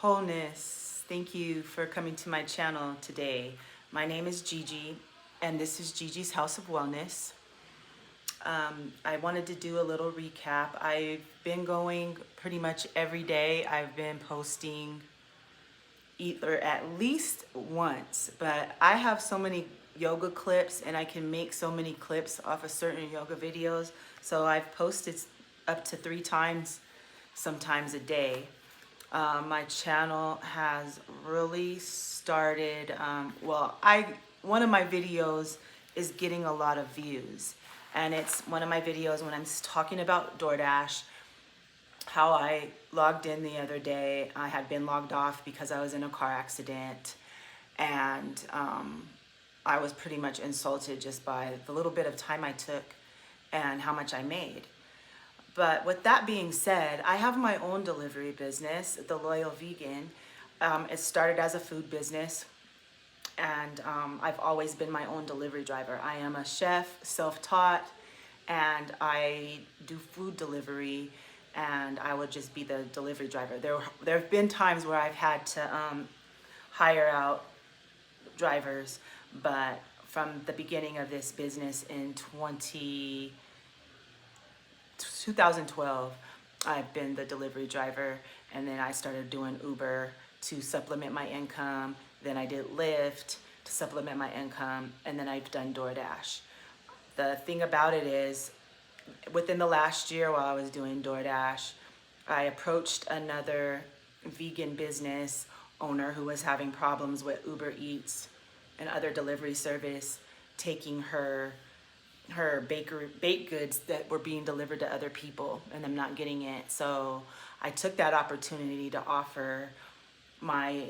Wholeness. Thank you for coming to my channel today. My name is Gigi, and this is Gigi's House of Wellness. I wanted to do a little recap. I've been going pretty much every day. I've been posting either at least once, but I have so many yoga clips and I can make so many clips off of certain yoga videos. So I've posted up to 3 times, sometimes a day. My channel has really started, one of my videos is getting a lot of views, and it's one of my videos when I'm talking about DoorDash, how I logged in the other day. I had been logged off because I was in a car accident, and I was pretty much insulted just by the little bit of time I took and how much I made. But with that being said, I have my own delivery business, The Loyal Vegan. It started as a food business, and I've always been my own delivery driver. I am a chef, self-taught, and I do food delivery, and I would just be the delivery driver. There have been times where I've had to hire out drivers, but from the beginning of this business in 2012, I've been the delivery driver, and then I started doing Uber to supplement my income. Then I did Lyft to supplement my income, and then I've done DoorDash. The thing about it is, within the last year while I was doing DoorDash, I approached another vegan business owner who was having problems with Uber Eats and other delivery service taking her baked goods that were being delivered to other people and them not getting it. So I took that opportunity to offer my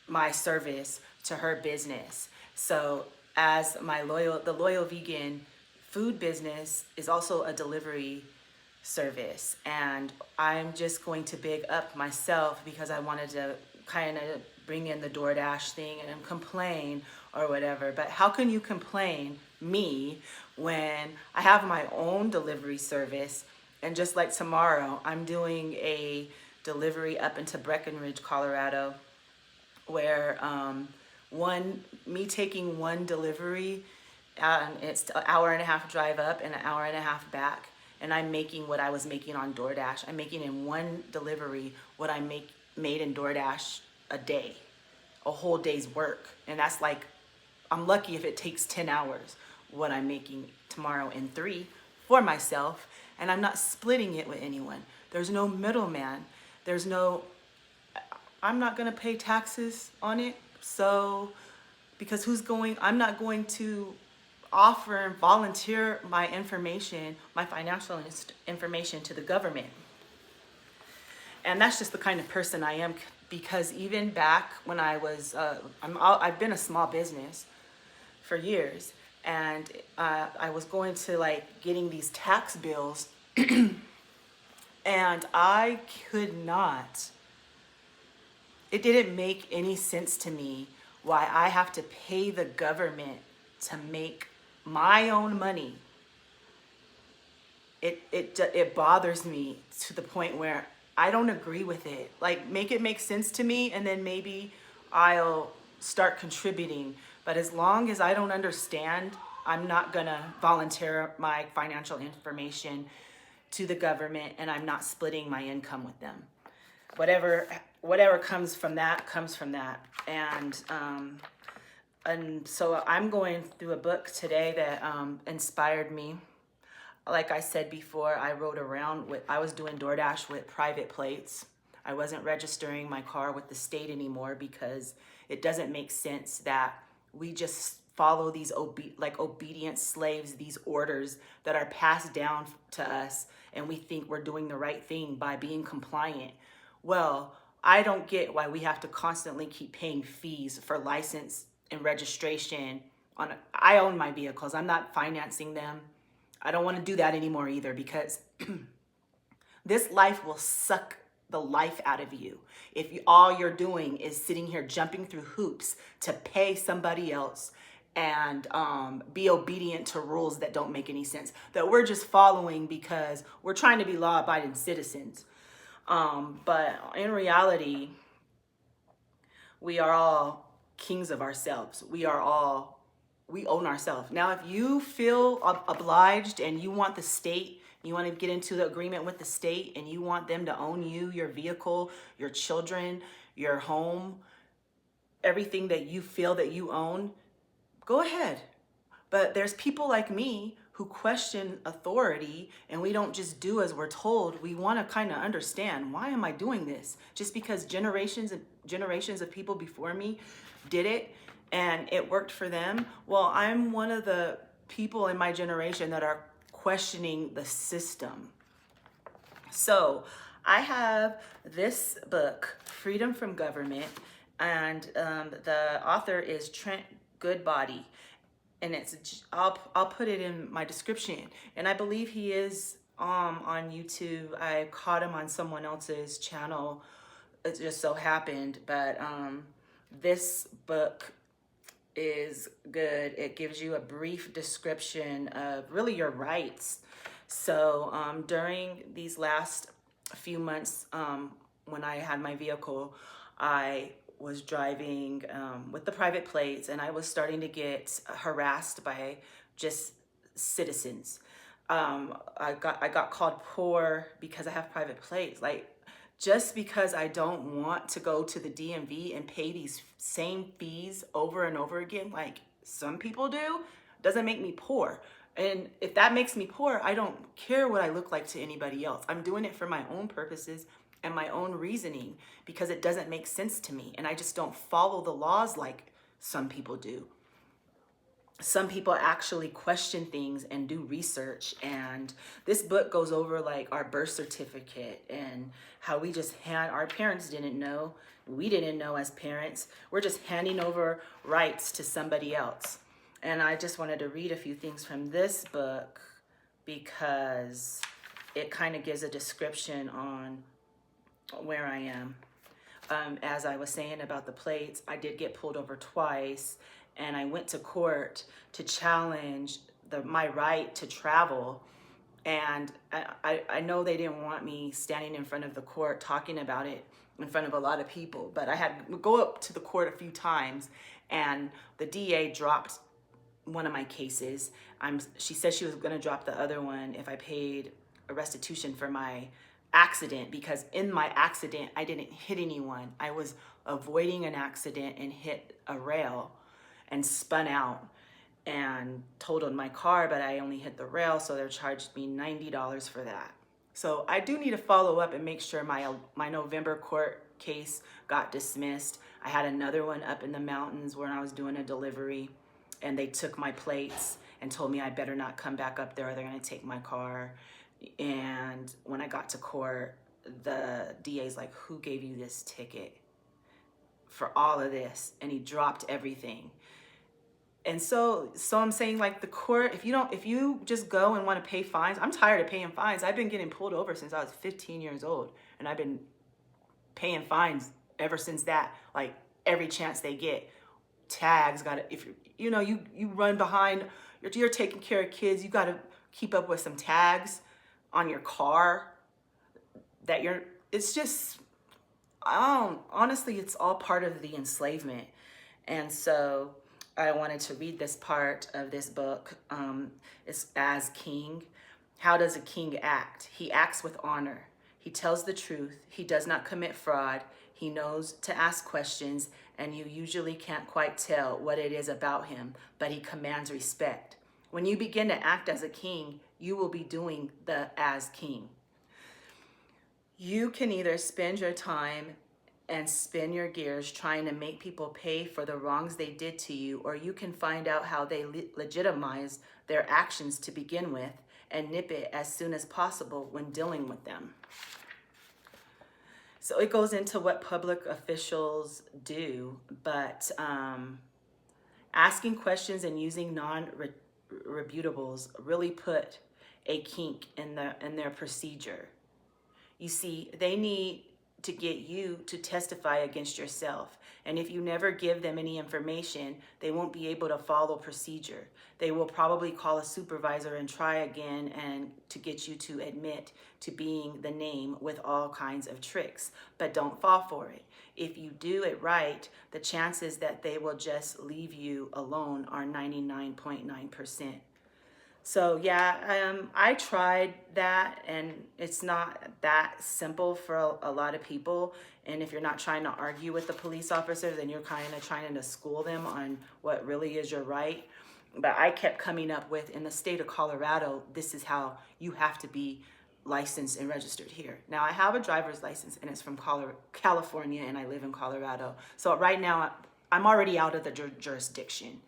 my service to her business. So as the Loyal Vegan food business is also a delivery service, and I'm just going to big up myself because I wanted to kind of bring in the DoorDash thing and complain or whatever. But how can you complain me when I have my own delivery service? And just like tomorrow, I'm doing a delivery up into Breckenridge, Colorado, where me taking one delivery, it's an hour and a half drive up and an hour and a half back, and I'm making what I was making on DoorDash. I'm making in one delivery what I made in DoorDash a day, a whole day's work. And that's like, I'm lucky if it takes 10 hours, what I'm making tomorrow in 3 for myself, and I'm not splitting it with anyone. There's no middleman. I'm not gonna pay taxes on it, so, because I'm not going to offer and volunteer my information, my financial information to the government. And that's just the kind of person I am, because even back when I was, I've been a small business for years, and I was going to getting these tax bills and I could not, it didn't make any sense to me why I have to pay the government to make my own money. It bothers me to the point where I don't agree with it. Make it make sense to me, and then maybe I'll start contributing. But as long as I don't understand, I'm not gonna volunteer my financial information to the government, and I'm not splitting my income with them. Whatever comes from that comes from that. And so I'm going through a book today that inspired me. Like I said before, I was doing DoorDash with private plates. I wasn't registering my car with the state anymore because it doesn't make sense that we just follow these obedient slaves, these orders that are passed down to us, and we think we're doing the right thing by being compliant. Well, I don't get why we have to constantly keep paying fees for license and registration. I own my vehicles. I'm not financing them. I don't want to do that anymore either, because this life will suck the life out of you if all you're doing is sitting here jumping through hoops to pay somebody else and be obedient to rules that don't make any sense, that we're just following because we're trying to be law-abiding citizens. But in reality, we are all kings of ourselves. We own ourselves. Now, if you feel obliged and you want the state, you want to get into the agreement with the state and you want them to own you, your vehicle, your children, your home, everything that you feel that you own, go ahead. But there's people like me who question authority, and we don't just do as we're told. We want to kind of understand, why am I doing this? Just because generations and generations of people before me did it and it worked for them. Well, I'm one of the people in my generation that are questioning the system. So I have this book, Freedom from Government, and the author is Trent Goodbaudy. And I'll put it in my description. And I believe he is on YouTube. I caught him on someone else's channel. It just so happened. But this book is good. It gives you a brief description of really your rights. So during these last few months, when I had my vehicle, I was driving with the private plates, and I was starting to get harassed by just citizens. I got called poor because I have private plates. Like, just because I don't want to go to the DMV and pay these same fees over and over again, like some people do, doesn't make me poor. And if that makes me poor, I don't care what I look like to anybody else. I'm doing it for my own purposes and my own reasoning, because it doesn't make sense to me. And I just don't follow the laws like some people do. Some people actually question things and do research. And this book goes over like our birth certificate and how we just our parents didn't know. We didn't know as parents. We're just handing over rights to somebody else. And I just wanted to read a few things from this book because it kind of gives a description on where I am. As I was saying about the plates, I did get pulled over twice, and I went to court to challenge my right to travel. And I know they didn't want me standing in front of the court talking about it in front of a lot of people, but I had to go up to the court a few times, and the DA dropped one of my cases. She said she was going to drop the other one if I paid a restitution for my accident, because in my accident I didn't hit anyone. I was avoiding an accident and hit a rail and spun out and totaled my car, but I only hit the rail, so they charged me $90 for that. So I do need to follow up and make sure my November court case got dismissed. I had another one up in the mountains where I was doing a delivery, and they took my plates and told me I better not come back up there or they're gonna take my car. And when I got to court, the DA's like, who gave you this ticket for all of this? And he dropped everything. And so I'm saying, like, the court, if you just go and want to pay fines, I'm tired of paying fines. I've been getting pulled over since I was 15 years old, and I've been paying fines ever since that, like every chance they get. Tags, if you run behind, you're taking care of kids, you got to keep up with some tags on your car honestly, it's all part of the enslavement. And so I wanted to read this part of this book. It's As King. How does a king act? He acts with honor. He tells the truth. He does not commit fraud. He knows to ask questions, and you usually can't quite tell what it is about him, but he commands respect. When you begin to act as a king, you will be doing the as king. You can either spend your time and spin your gears trying to make people pay for the wrongs they did to you, or you can find out how they legitimize their actions to begin with and nip it as soon as possible when dealing with them. So it goes into what public officials do, but asking questions and using non-rebutables really put a kink in their procedure. You see, they need to get you to testify against yourself. And if you never give them any information, they won't be able to follow procedure. They will probably call a supervisor and try again and to get you to admit to being the name with all kinds of tricks. But don't fall for it. If you do it right, the chances that they will just leave you alone are 99.9%. So yeah, I tried that, and it's not that simple for a lot of people. And if you're not trying to argue with the police officers, and you're kind of trying to school them on what really is your right. But I kept coming up with, in the state of Colorado, this is how you have to be licensed and registered here. Now I have a driver's license, and it's from California, and I live in Colorado. So right now I'm already out of the jurisdiction.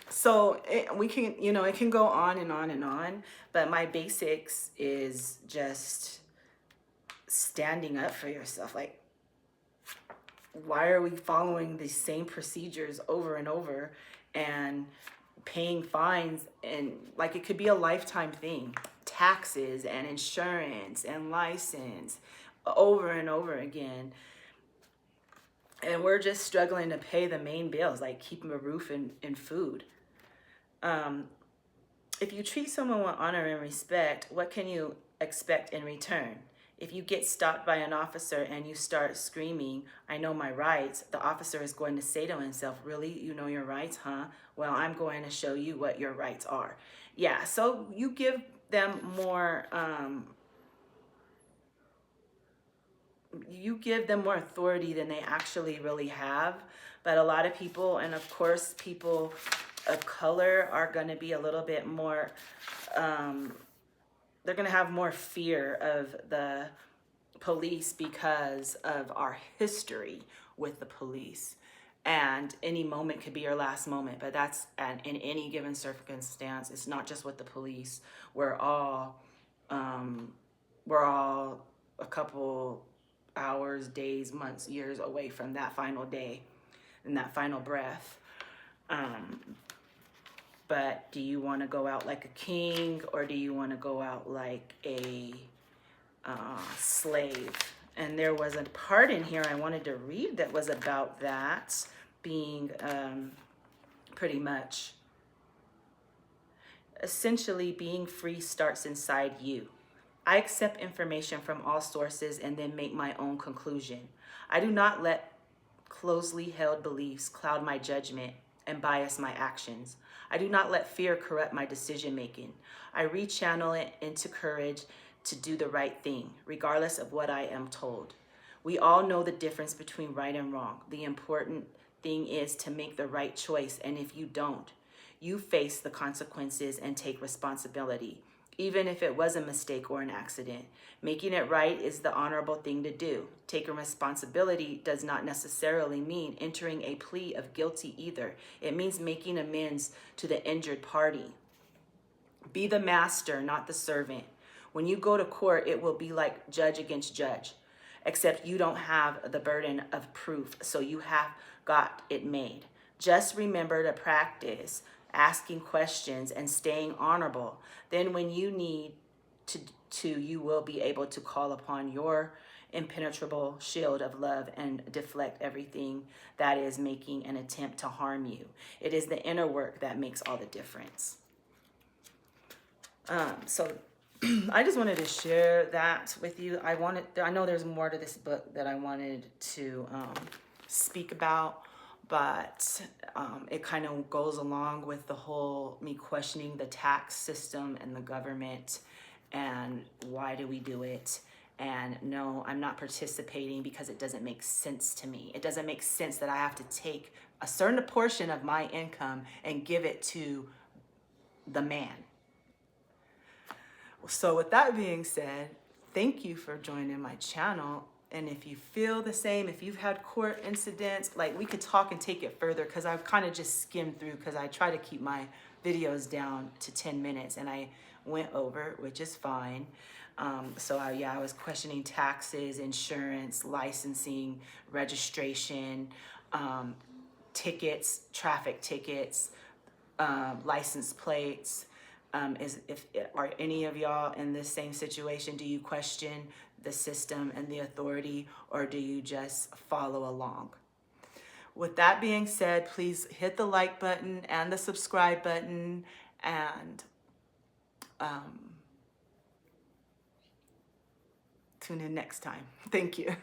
So we can, it can go on and on and on, but my basics is just standing up for yourself. Like, why are we following the same procedures over and over and paying fines? And like, it could be a lifetime thing, taxes and insurance and license over and over again. And we're just struggling to pay the main bills, like keeping a roof and food. If you treat someone with honor and respect, what can you expect in return? If you get stopped by an officer and you start screaming, "I know my rights," the officer is going to say to himself, "Really? You know your rights, huh? Well, I'm going to show you what your rights are." Yeah, so you give them more, authority than they actually really have. But a lot of people, and of course people of color, are going to be a little bit more, they're going to have more fear of the police because of our history with the police. And any moment could be your last moment, but that's in any given circumstance. It's not just with the police. We're all a couple hours, days, months, years away from that final day and that final breath. But do you want to go out like a king, or do you want to go out like a slave? And there was a part in here I wanted to read that was about that being pretty much, essentially, being free starts inside you. I accept information from all sources and then make my own conclusion. I do not let closely held beliefs cloud my judgment and bias my actions. I do not let fear corrupt my decision making. I rechannel it into courage to do the right thing, regardless of what I am told. We all know the difference between right and wrong. The important thing is to make the right choice, and if you don't, you face the consequences and take responsibility, even if it was a mistake or an accident. Making it right is the honorable thing to do. Taking responsibility does not necessarily mean entering a plea of guilty either. It means making amends to the injured party. Be the master, not the servant. When you go to court, it will be like judge against judge, except you don't have the burden of proof, so you have got it made. Just remember to practice asking questions and staying honorable. Then when you need to, you will be able to call upon your impenetrable shield of love and deflect everything that is making an attempt to harm you. It is the inner work that makes all the difference. So I just wanted to share that with you. I know there's more to this book that I wanted to speak about, but it kind of goes along with the whole me questioning the tax system and the government and why do we do it. And no, I'm not participating because it doesn't make sense to me. It doesn't make sense that I have to take a certain portion of my income and give it to the man. So with that being said, thank you for joining my channel. And if you feel the same, if you've had court incidents, like, we could talk and take it further, because I've kind of just skimmed through, because I try to keep my videos down to 10 minutes and I went over, which is fine. I was questioning taxes, insurance, licensing, registration, tickets, traffic tickets, license plates, Are any of y'all in this same situation? Do you question the system and the authority, or do you just follow along? With that being said, please hit the like button and the subscribe button, and tune in next time. Thank you.